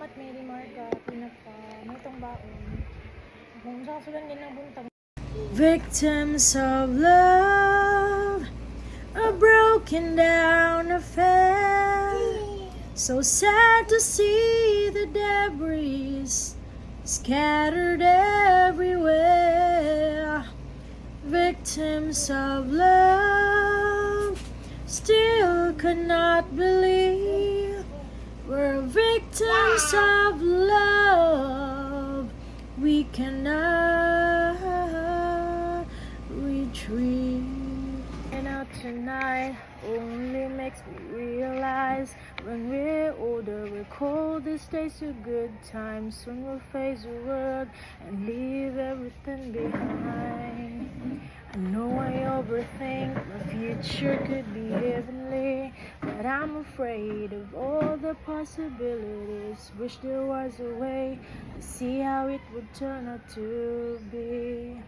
Salamat, Mary Marga. Pinagpa, may itong baon. Kung sa kasulan din ng buntag. Victims of love, a broken down affair. So sad to see the debris scattered everywhere. Victims of love, still could not believe we're victims of love. We cannot retreat. And out tonight only makes me realize when we're older, we're cold. These days are good times. Soon we'll face the world and leave everything behind. I know I overthink, my future could be heavenly, but I'm afraid of all the possibilities. Wish there was a way to see how it would turn out to be.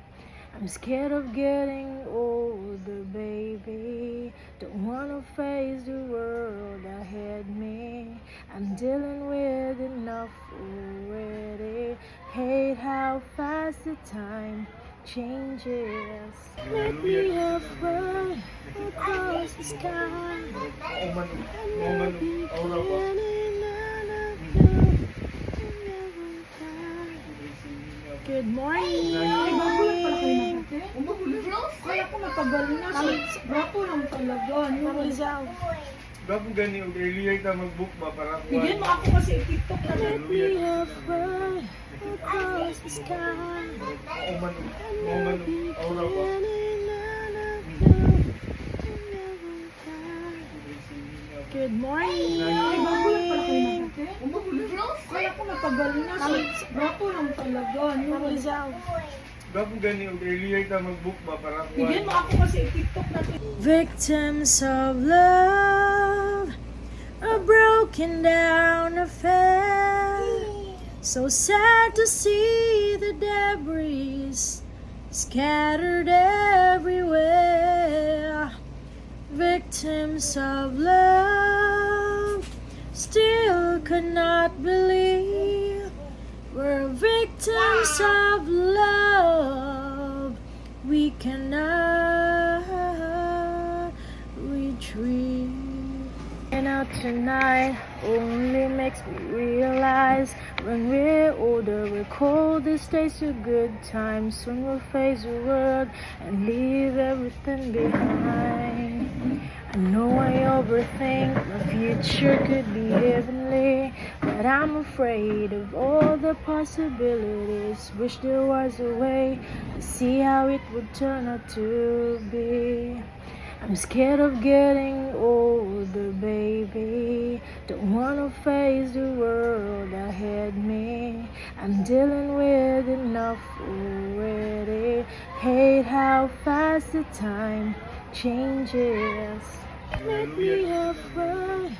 I'm scared of getting older, baby. Don't wanna face the world ahead me. I'm dealing with enough already. Hate how fast the time changes. Let me have fun across the sky. And let me Good morning! Kaya ko matagal na. Rato lang talaga. Rizal. Bago gani, earlier ka mag-book ba para kuha? Bigyan mo ako kasi TikTok na. Let me have fun across the sky. Oman, aura ba? Good morning! Kaya ko matagal na. Rato lang talaga. Rizal. Bago gani, earlier ka mag-book ba para kuha? Bigyan mo ako kasi TikTok na. Victims of love, a broken down affair. So sad to see the debris scattered everywhere. Victims of love, still could not believe we're victims of love. We cannot retreat. And out tonight only makes me realize when we're older, we're cold. These days are good times. Soon we'll face the world and leave everything behind. I know I overthink, my future could be heavenly, but I'm afraid of all the possibilities. Wish there was a way to see how it would turn out to be. I'm scared of getting older, baby. Don't wanna face the world ahead me. I'm dealing with enough already. Hate how fast the time changes. Let me have fun